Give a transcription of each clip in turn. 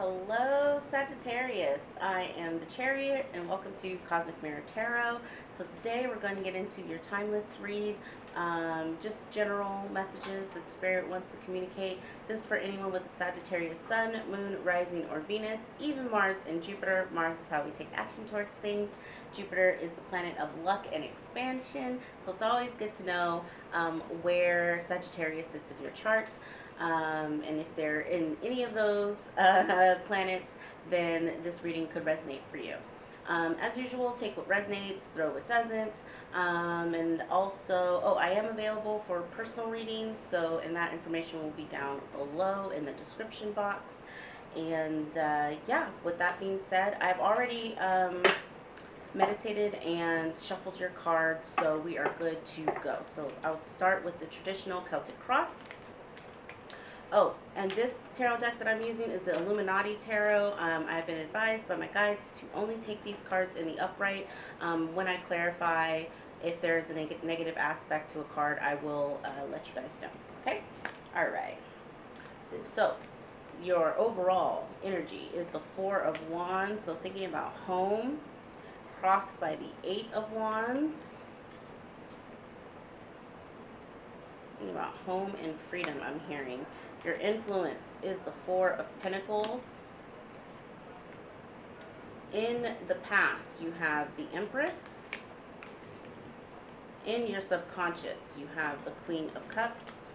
Hello, Sagittarius. I am the Chariot, and welcome to Cosmic Mirror Tarot. So today we're going to get into your timeless read, just general messages that Spirit wants to communicate. This is for anyone with a Sagittarius Sun, Moon, Rising, or Venus, even Mars and Jupiter. Mars is how we take action towards things. Jupiter is the planet of luck and expansion. So it's always good to know where Sagittarius sits in your chart. And if they're in any of those planets, then this reading could resonate for you. As usual, take what resonates, throw what doesn't. And also, I am available for personal readings, and that information will be down below in the description box. And yeah, with that being said, I've already meditated and shuffled your cards, so we are good to go. So I'll start with the traditional Celtic cross. Oh, and this tarot deck that I'm using is the Illuminati Tarot. I've been advised by my guides to only take these cards in the upright. When I clarify if there's a negative aspect to a card, I will let you guys know. Okay? All right. So, your overall energy is the Four of Wands. So, thinking about home, crossed by the Eight of Wands. Thinking about home and freedom, I'm hearing. Your influence is the Four of Pentacles. In the past, you have the Empress. In your subconscious, you have the Queen of Cups.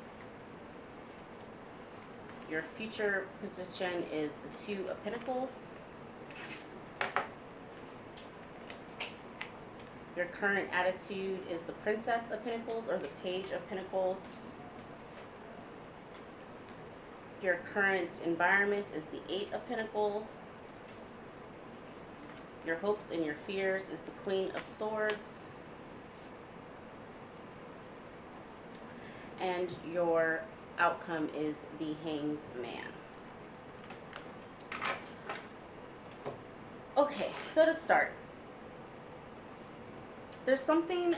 Your future position is the Two of Pentacles. Your current attitude is the Princess of Pentacles or the Page of Pentacles. Your current environment is the Eight of Pentacles. Your hopes and your fears is the Queen of Swords. And your outcome is the Hanged Man. Okay, so to start, there's something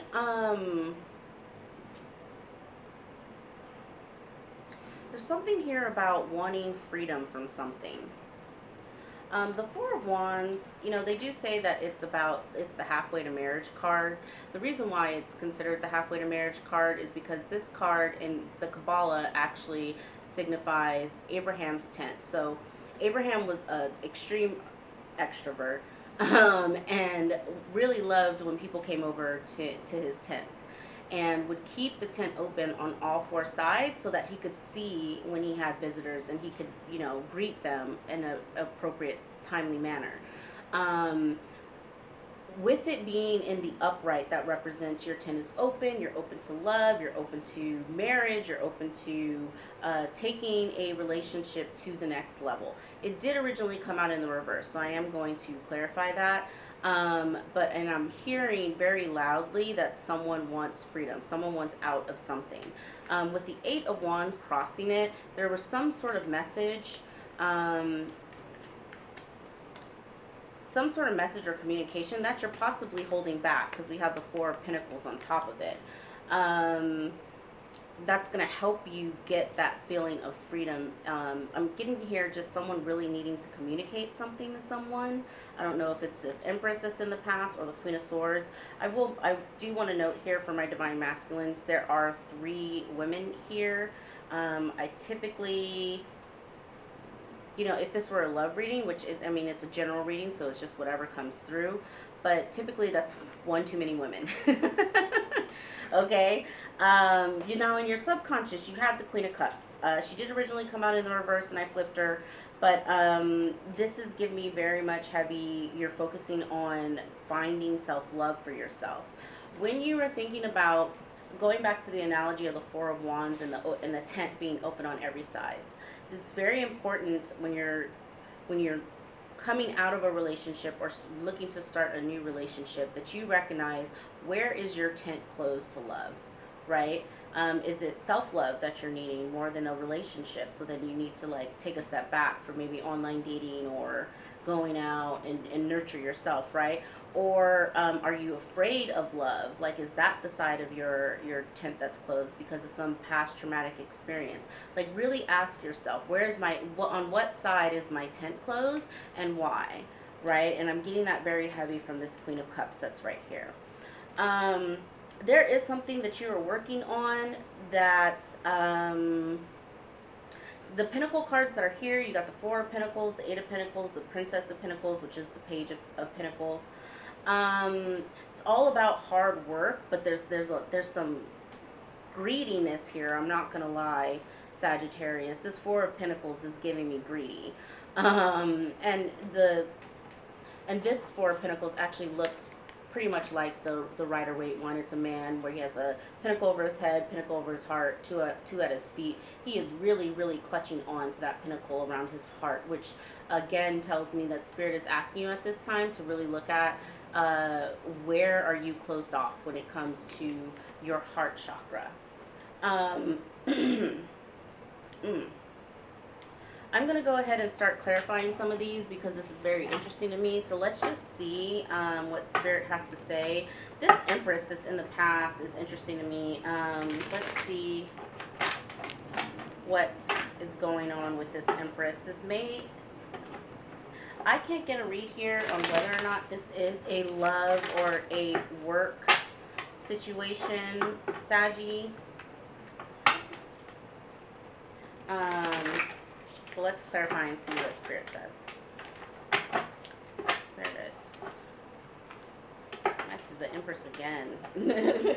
here about wanting freedom from something. The Four of Wands, they do say that it's the halfway to marriage card. The reason why it's considered the halfway to marriage card is because this card in the Kabbalah actually signifies Abraham's tent. So Abraham was an extreme extrovert and really loved when people came over to his tent, and would keep the tent open on all four sides so that he could see when he had visitors and he could, greet them in an appropriate, timely manner. With it being in the upright, that represents your tent is open, you're open to love, you're open to marriage, you're open to taking a relationship to the next level. It did originally come out in the reverse, so I am going to clarify that. And I'm hearing very loudly that someone wants freedom. Someone wants out of something. With the Eight of Wands crossing it, there was some sort of message, or communication that you're possibly holding back, because we have the Four of Pentacles on top of it. That's going to help you get that feeling of freedom. I'm getting here just someone really needing to communicate something to someone. I don't know if it's this Empress that's in the past or the Queen of Swords. I do want to note here for my Divine Masculines, there are 3 women here. I typically, if this were a love reading, which is, it's a general reading, so it's just whatever comes through. But typically that's one too many women. Okay? In your subconscious, you have the Queen of Cups. She did originally come out in the reverse, and I flipped her. But this is giving me very much heavy, you're focusing on finding self-love for yourself. When you were thinking about, going back to the analogy of the Four of Wands and the tent being open on every side, it's very important when you're coming out of a relationship or looking to start a new relationship that you recognize, where is your tent closed to love, right? Is it self-love that you're needing more than a relationship? So then you need to take a step back for maybe online dating or going out and nurture yourself, right? Or are you afraid of love? Like, is that the side of your tent that's closed because of some past traumatic experience? Like, really ask yourself, on what side is my tent closed and why, right? And I'm getting that very heavy from this Queen of Cups that's right here. There is something that you are working on that, the Pentacle cards that are here, you got the Four of Pentacles, the Eight of Pentacles, the Princess of Pentacles, which is the Page of Pentacles. It's all about hard work, but there's some greediness here. I'm not gonna lie, Sagittarius. This Four of Pentacles is giving me greedy, and this Four of Pentacles actually looks pretty much like the Rider-Waite one. It's a man where he has a pentacle over his head, pentacle over his heart, two at his feet. He is really, really clutching on to that pentacle around his heart, which again tells me that Spirit is asking you at this time to really look at where are you closed off when it comes to your heart chakra. I'm going to go ahead and start clarifying some of these because this is very interesting to me. So let's just see what Spirit has to say. This Empress that's in the past is interesting to me. Let's see what is going on with this Empress. I can't get a read here on whether or not this is a love or a work situation, Sagi. So let's clarify and see what Spirit says. Spirit. This is the Empress again. The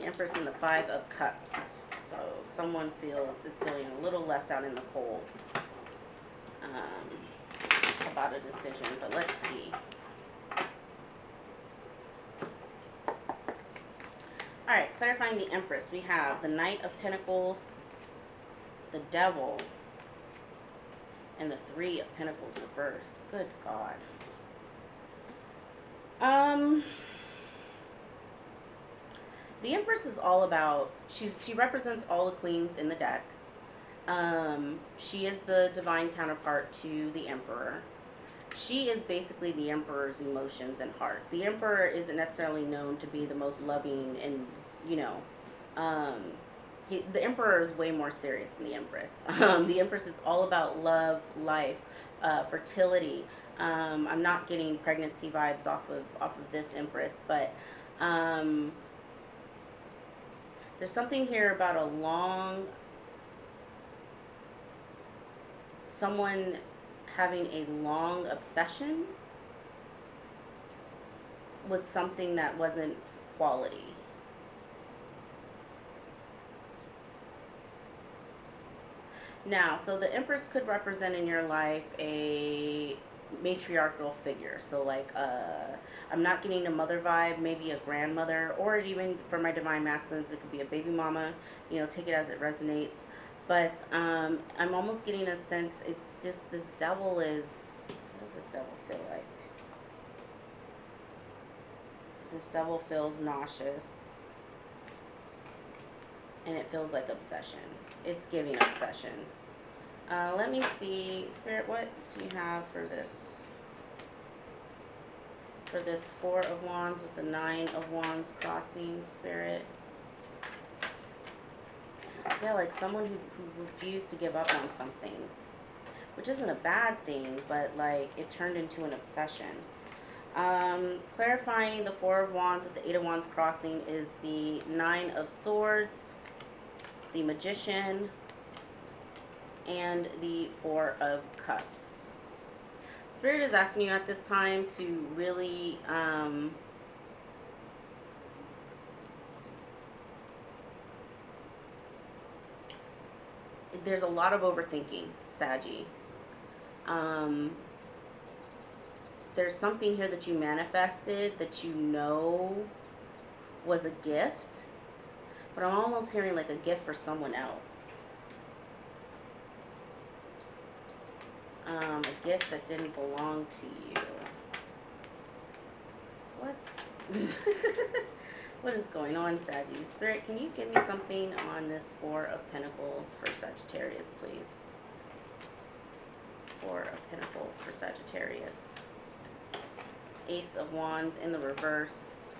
Empress and the Five of Cups. So someone is feeling a little left out in the cold about a decision, but let's see. Alright, clarifying the Empress. We have the Knight of Pentacles, the Devil, and the Three of Pentacles reversed. Good God. The Empress is all about, she represents all the queens in the deck. She is the divine counterpart to the Emperor. She is basically the Emperor's emotions and heart. The Emperor isn't necessarily known to be the most loving and, you know, the Emperor is way more serious than the Empress. The Empress is all about love, life, fertility. I'm not getting pregnancy vibes off of this Empress, but there's something here about someone having a long obsession with something that wasn't quality. Now, so the Empress could represent in your life a matriarchal figure. So like, I'm not getting a mother vibe, maybe a grandmother, or even for my divine masculines, it could be a baby mama, you know, take it as it resonates. But I'm almost getting a sense, it's just this devil is, what does this devil feel like? This devil feels nauseous. And it feels like obsession. It's giving obsession. Let me see, Spirit, what do you have for this? For this Four of Wands with the Nine of Wands crossing, Spirit. Yeah, like someone who refused to give up on something. Which isn't a bad thing, but like it turned into an obsession. Clarifying the Four of Wands with the Eight of Wands crossing is the Nine of Swords, the Magician, and the Four of Cups. Spirit is asking you at this time to really there's a lot of overthinking, Sagi. There's something here that you manifested that you know was a gift, but I'm almost hearing like a gift for someone else. A gift that didn't belong to you. What? What is going on, Saggy? Spirit, can you give me something on this Four of Pentacles for Sagittarius, please? Four of Pentacles for Sagittarius. Ace of Wands in the reverse.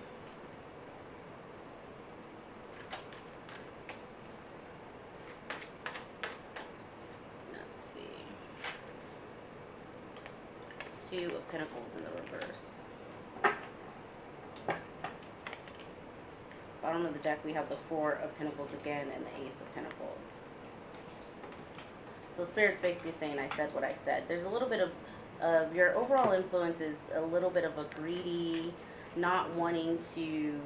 Let's see. Two of Pentacles in the reverse. Bottom of the deck, we have the Four of Pentacles again and the Ace of Pentacles. So Spirit's basically saying I said what I said. There's a little bit of your overall influence is a little bit of a greedy, not wanting to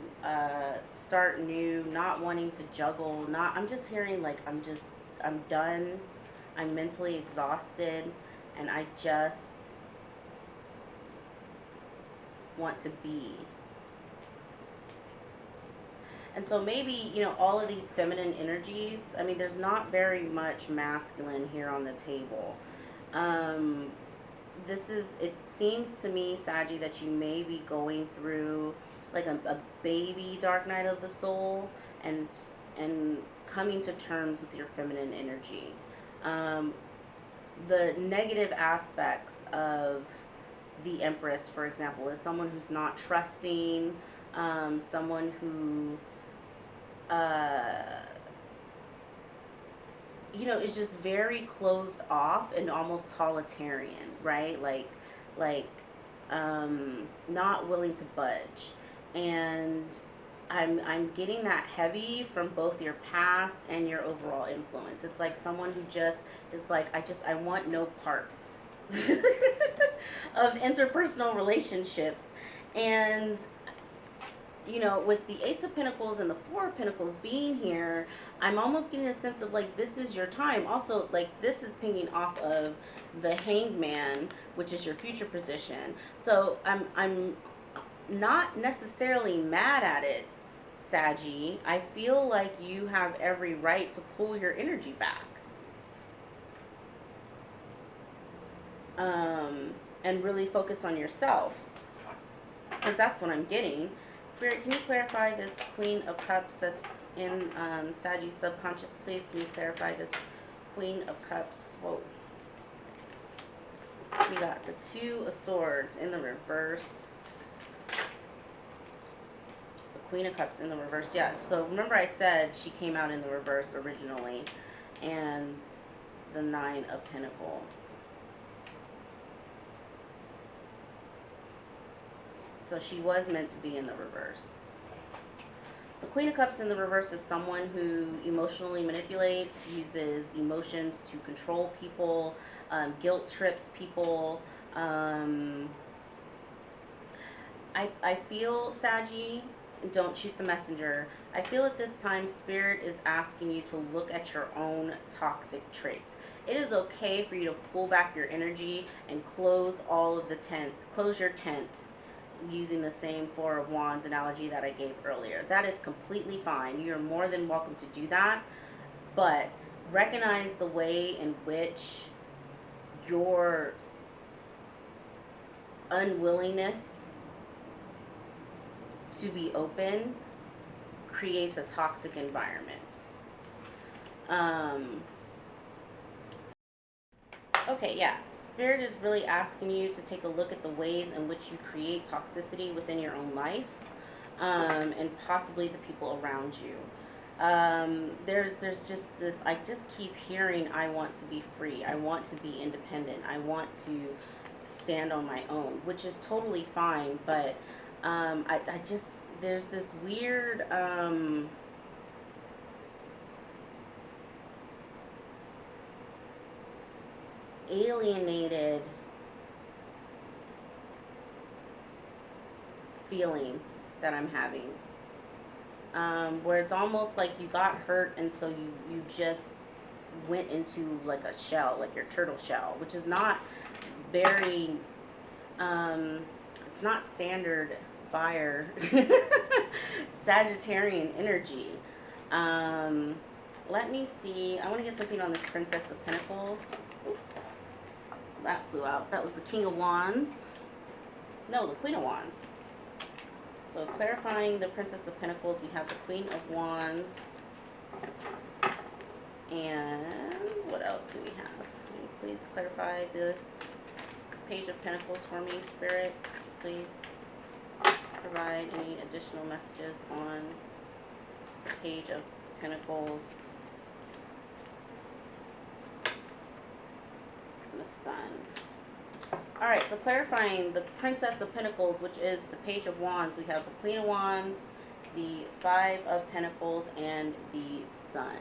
start new, not wanting to juggle. I'm just hearing like I'm done. I'm mentally exhausted, and I just want to be. And so maybe, you know, all of these feminine energies, I mean, there's not very much masculine here on the table. It seems to me, Sagi, that you may be going through like a baby dark night of the soul, and coming to terms with your feminine energy. The negative aspects of the Empress, for example, is someone who's not trusting, someone who you know, is just very closed off and almost totalitarian, right? Not willing to budge. And I'm getting that heavy from both your past and your overall influence. It's like someone who just is like, I want no parts of interpersonal relationships. And you know, with the Ace of Pentacles and the Four of Pentacles being here, I'm almost getting a sense of like, this is your time. Also, like, this is pinging off of the Hanged Man, which is your future position. So I'm not necessarily mad at it, Sagi. I feel like you have every right to pull your energy back. And really focus on yourself. Because that's what I'm getting. Spirit, can you clarify this Queen of Cups that's in Sagi's subconscious, please? Can you clarify this Queen of Cups? Whoa. We got the Two of Swords in the reverse. The Queen of Cups in the reverse. Yeah, so remember I said she came out in the reverse originally. And the Nine of Pentacles. So she was meant to be in the reverse. The Queen of Cups in the reverse is someone who emotionally manipulates, uses emotions to control people, guilt trips people. I feel, Sagi, don't shoot the messenger. I feel at this time Spirit is asking you to look at your own toxic traits. It is okay for you to pull back your energy and close all of the tent, close your tent, using the same Four of Wands analogy that I gave earlier. That is completely fine. You're more than welcome to do that, but recognize the way in which your unwillingness to be open creates a toxic environment. Okay, yeah. Spirit is really asking you to take a look at the ways in which you create toxicity within your own life, and possibly the people around you. There's just this, I just keep hearing, I want to be free. I want to be independent. I want to stand on my own, which is totally fine. But I just, there's this weird, alienated feeling that I'm having, where it's almost like you got hurt and so you just went into like a shell, like your turtle shell, which is not very, it's not standard fire Sagittarian energy. Let me see, I want to get something on this Princess of Pentacles. Oops. That flew out. That was the King of Wands. No, the Queen of Wands. So clarifying the Princess of Pentacles, we have the Queen of Wands. And what else do we have? Can you please clarify the Page of Pentacles for me, Spirit, please? provide any additional messages on the Page of Pentacles and the Sun. Alright, so clarifying the Princess of Pentacles, which is the Page of Wands. We have the Queen of Wands, the Five of Pentacles, and the Sun.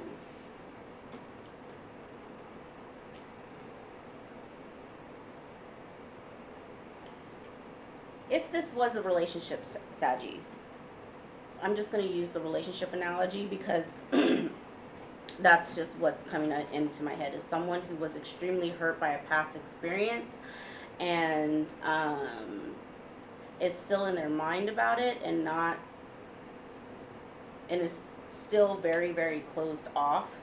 If this was a relationship, Sagi, I'm just going to use the relationship analogy because that's just what's coming into my head, is someone who was extremely hurt by a past experience and is still in their mind about it and is still very, very closed off.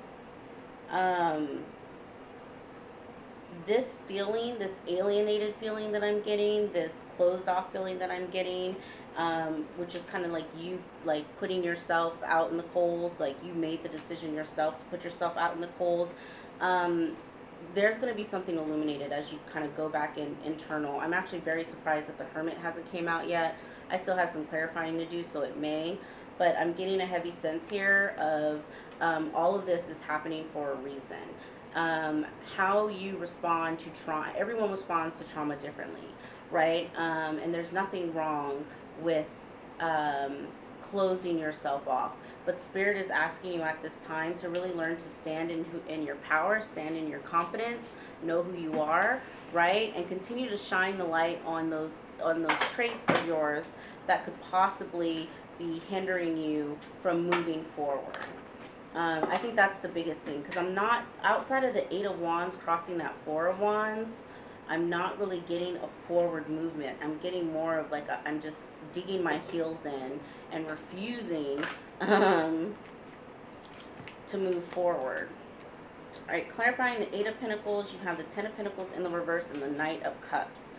This feeling, this alienated feeling that I'm getting, this closed off feeling that I'm getting, which is kind of like you, like putting yourself out in the cold, like you made the decision yourself to put yourself out in the cold. There's going to be something illuminated as you kind of go back in internal. I'm actually very surprised that the Hermit hasn't came out yet. I still have some clarifying to do, so it may. But I'm getting a heavy sense here of all of this is happening for a reason. How you respond to trauma, everyone responds to trauma differently, right? And there's nothing wrong with closing yourself off. But Spirit is asking you at this time to really learn to stand in your power, stand in your confidence, know who you are, right? And continue to shine the light on those traits of yours that could possibly be hindering you from moving forward. I think that's the biggest thing, because I'm not, outside of the Eight of Wands crossing that Four of Wands, I'm not really getting a forward movement. I'm getting more of like I'm just digging my heels in and refusing to move forward. Alright, clarifying the Eight of Pentacles, you have the Ten of Pentacles in the reverse and the Knight of Cups.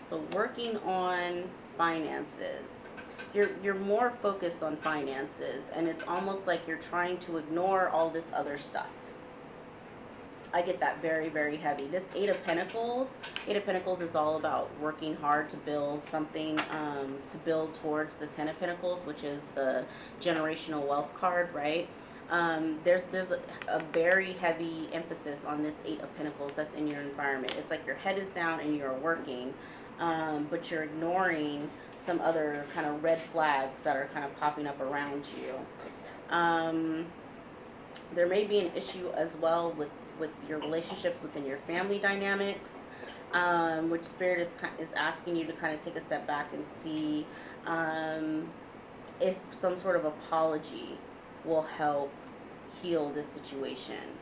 So working on finances. You're more focused on finances, and it's almost like you're trying to ignore all this other stuff. I get that very, very heavy. This Eight of Pentacles is all about working hard to build something, to build towards the Ten of Pentacles, which is the generational wealth card, right? There's a very heavy emphasis on this Eight of Pentacles that's in your environment. It's like your head is down and you're working, but you're ignoring some other kind of red flags that are kind of popping up around you. There may be an issue as well with your relationships within your family dynamics, which Spirit is asking you to kind of take a step back and see if some sort of apology will help heal this situation.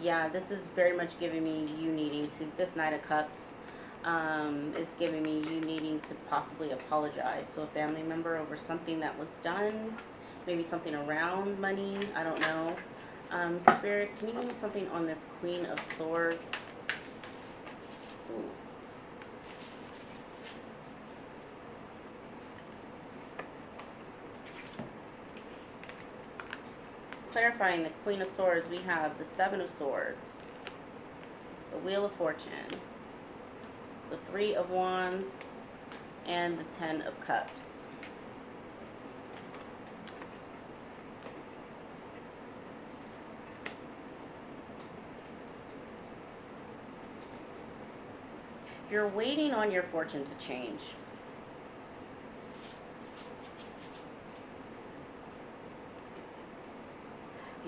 Yeah, this is very much giving me you needing to, this Knight of Cups is giving me you needing to possibly apologize to a family member over something that was done, maybe something around money, I don't know. Spirit, can you give me something on this Queen of Swords? Ooh. Clarifying the Queen of Swords, we have the Seven of Swords, the Wheel of Fortune, the Three of Wands, and the Ten of Cups. You're waiting on your fortune to change.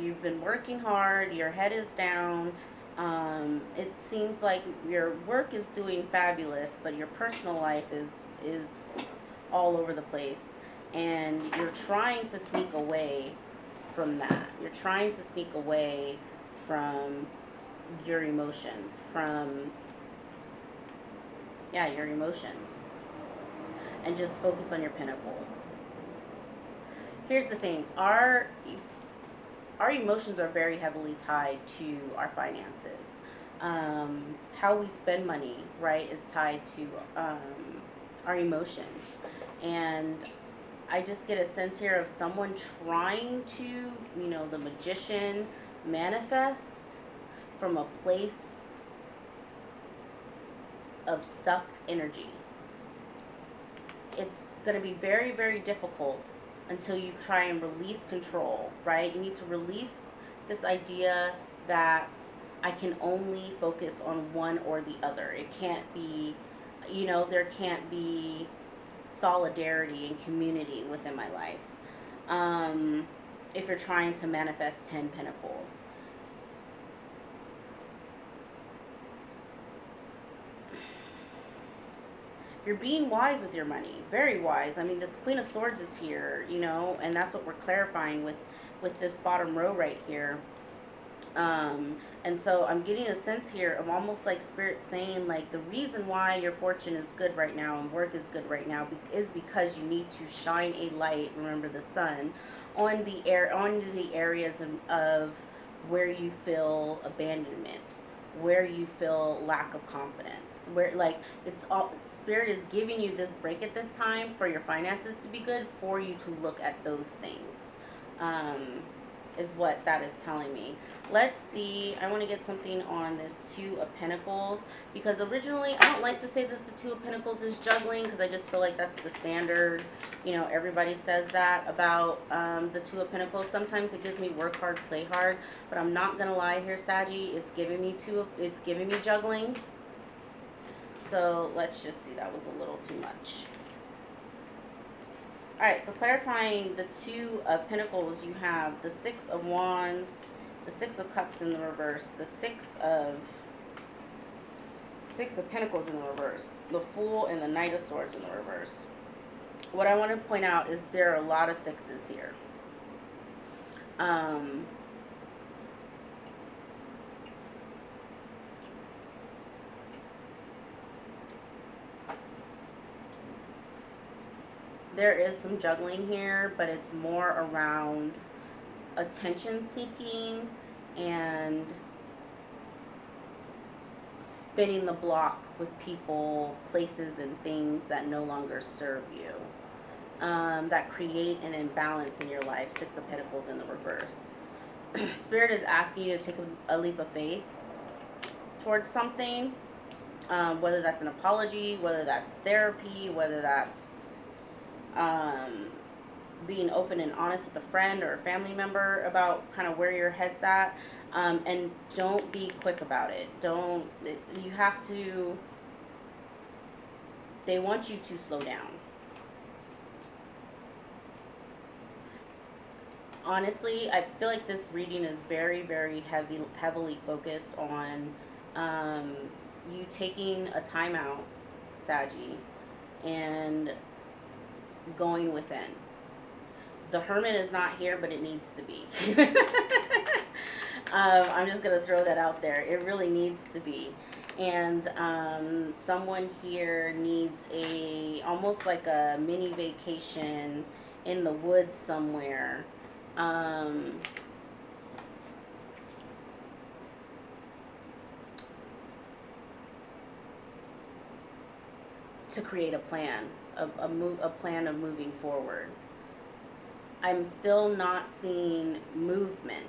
You've been working hard, your head is down. It seems like your work is doing fabulous, but your personal life is all over the place. And you're trying to sneak away from that. You're trying to sneak away from your emotions, your emotions, and just focus on your pentacles. Here's the thing, our emotions are very heavily tied to our finances. How we spend money, right, is tied to our emotions. And I just get a sense here of someone trying to, you know, the Magician, manifest from a place of stuck energy. It's going to be very, very difficult until you try and release control, right? You need to release this idea that I can only focus on one or the other. It can't be, you know, there can't be solidarity and community within my life. If you're trying to manifest 10 pentacles. You're being wise with your money, very wise. I mean, this Queen of Swords is here, you know, and that's what we're clarifying with this bottom row right here. And so I'm getting a sense here of almost like Spirit saying, like, the reason why your fortune is good right now and work is good right now is because you need to shine a light, remember the sun, on the areas of where you feel abandonment, where you feel lack of confidence, where, like, it's all, Spirit is giving you this break at this time for your finances to be good, for you to look at those things. Is what that is telling me. Let's see. I want to get something on this Two of Pentacles, because originally I don't like to say that the Two of Pentacles is juggling, because I just feel like that's the standard. You know, everybody says that about the Two of Pentacles. Sometimes it gives me work hard, play hard, but I'm not gonna lie here, Saggy. It's giving me it's giving me juggling. So let's just see. That was a little too much. Alright, so clarifying the Two of Pentacles, you have the Six of Wands, the Six of Cups in the reverse, the Six of Pentacles in the reverse, the Fool, and the Knight of Swords in the reverse. What I want to point out is there are a lot of sixes here. There is some juggling here, but it's more around attention seeking and spinning the block with people, places, and things that no longer serve you, that create an imbalance in your life. Six of Pentacles in the reverse. Spirit is asking you to take a leap of faith towards something, whether that's an apology, whether that's therapy, whether that's being open and honest with a friend or a family member about kind of where your head's at, and don't be quick about it. You have to, they want you to slow down. Honestly, I feel like this reading is very, very heavily focused on you taking a time out, Sagi, and going within. The Hermit is not here, but it needs to be. I'm just going to throw that out there. It really needs to be. And someone here needs almost like a mini vacation in the woods somewhere. To create a plan, a plan of moving forward. I'm still not seeing movement,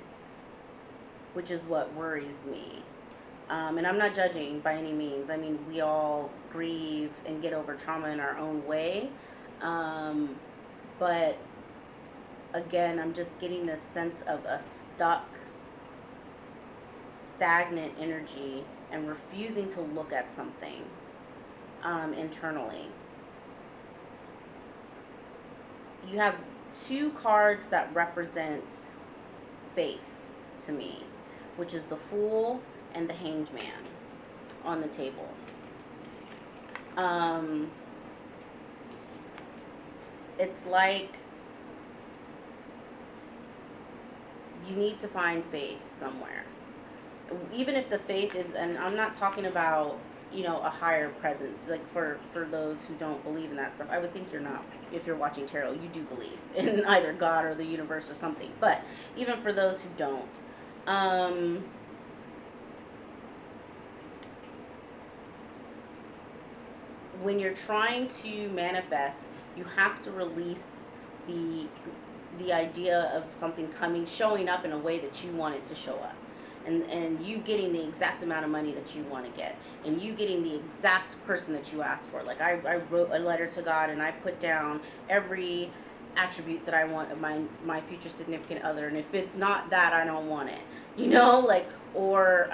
which is what worries me. And I'm not judging by any means. I mean, we all grieve and get over trauma in our own way. But again, I'm just getting this sense of a stagnant energy and refusing to look at something internally. You have two cards that represent faith to me, which is the Fool and the Hanged Man on the table. It's like you need to find faith somewhere. Even if the faith is, and I'm not talking about, you know, a higher presence, like for those who don't believe in that stuff. I would think you're not, if you're watching tarot, you do believe in either God or the universe or something. But even for those who don't, when you're trying to manifest, you have to release the idea of something showing up in a way that you want it to show up. and you getting the exact amount of money that you want to get, and you getting the exact person that you asked for. Like I wrote a letter to God, and I put down every attribute that I want of my future significant other, and if it's not that, I don't want it. You know, like, or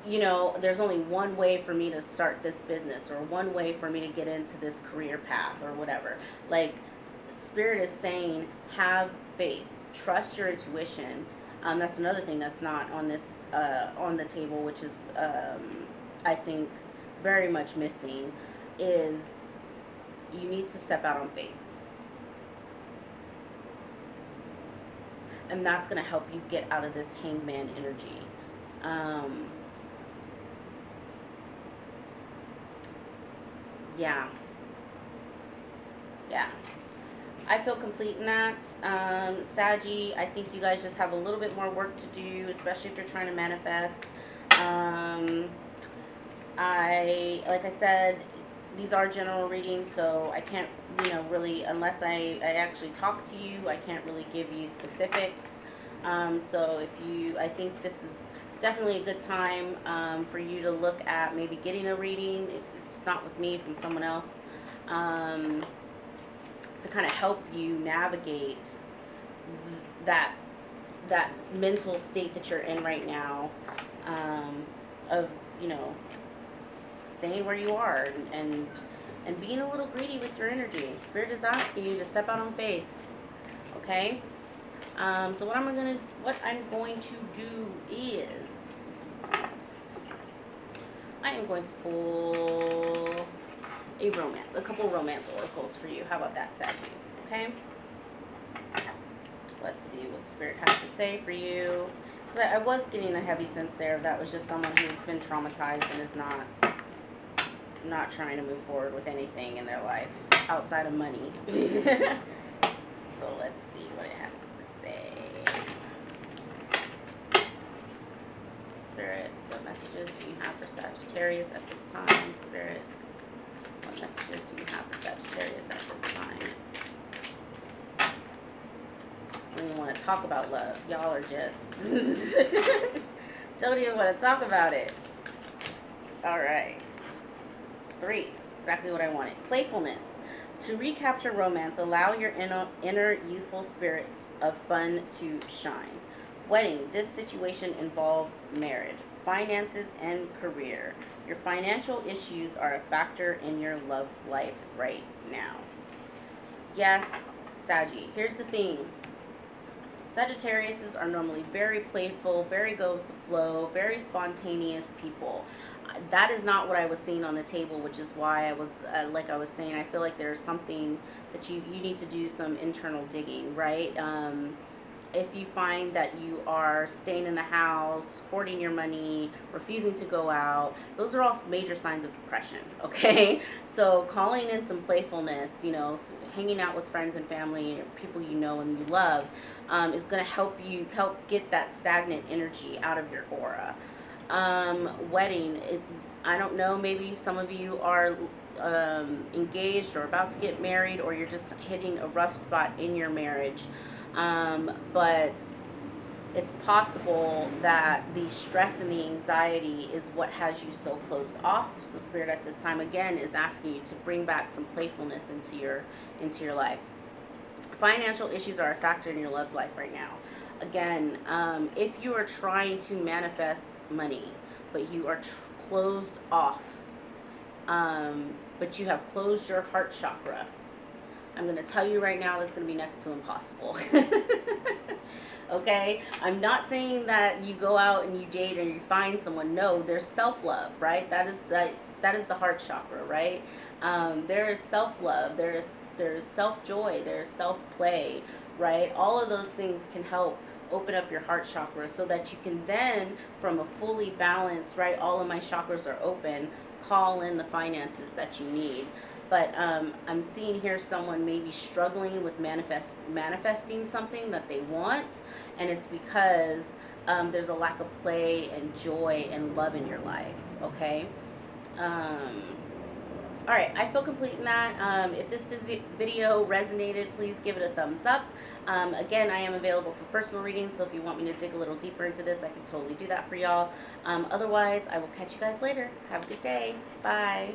you know, there's only one way for me to start this business, or one way for me to get into this career path, or whatever. Like, Spirit is saying, have faith, trust your intuition. That's another thing that's not on this on the table, which is I think very much missing, is you need to step out on faith, and that's going to help you get out of this hangman energy. Yeah, yeah. I feel complete in that. Sagi, I think you guys just have a little bit more work to do, especially if you're trying to manifest. Like I said, these are general readings, so I can't, you know, really, unless I actually talk to you, I can't really give you specifics. So if you, I think this is definitely a good time for you to look at maybe getting a reading. If it's not with me, from someone else, to kind of help you navigate that mental state that you're in right now, of, you know, staying where you are, and being a little greedy with your energy. Spirit is asking you to step out on faith. Okay. So what I'm going to do is I am going to pull a couple romance oracles for you. How about that, Sagi? Okay. Let's see what Spirit has to say for you. Because I was getting a heavy sense there that was just someone who's been traumatized and is not trying to move forward with anything in their life outside of money. So let's see what it has to say. Spirit, what messages do you have for Sagittarius at this time? Spirit, what messages do you have for Sagittarius at this time? I don't even want to talk about love. Y'all are just don't even want to talk about it. All right. 3. That's exactly what I wanted. Playfulness. To recapture romance, allow your inner youthful spirit of fun to shine. Wedding. This situation involves marriage, finances, and career. Your financial issues are a factor in your love life right now. Yes, Sagi. Here's the thing. Sagittariuses are normally very playful, very go with the flow, very spontaneous people. That is not what I was seeing on the table, which is why I was, like I was saying, I feel like there's something that you need to do some internal digging, right? If you find that you are staying in the house, hoarding your money, refusing to go out, those are all major signs of depression, okay? So calling in some playfulness, you know, hanging out with friends and family, people you know and you love, is going to help get that stagnant energy out of your aura. Wedding, I don't know, maybe some of you are engaged or about to get married, or you're just hitting a rough spot in your marriage. But it's possible that the stress and the anxiety is what has you so closed off. So Spirit at this time again is asking you to bring back some playfulness into your life. Financial issues are a factor in your love life right now. Again, if you are trying to manifest money, but you are closed off, but you have closed your heart chakra, I'm going to tell you right now that's going to be next to impossible. Okay? I'm not saying that you go out and you date and you find someone. No, there's self-love, right? That is the heart chakra, right? There is self-love, there is self-joy, there is self-play, right? All of those things can help open up your heart chakra so that you can then, from a fully balanced, right, all of my chakras are open, call in the finances that you need. But I'm seeing here someone maybe struggling with manifesting something that they want, and it's because there's a lack of play and joy and love in your life, okay? Alright, I feel complete in that. If this video resonated, please give it a thumbs up. Again, I am available for personal readings, so if you want me to dig a little deeper into this, I can totally do that for y'all. Otherwise, I will catch you guys later. Have a good day. Bye.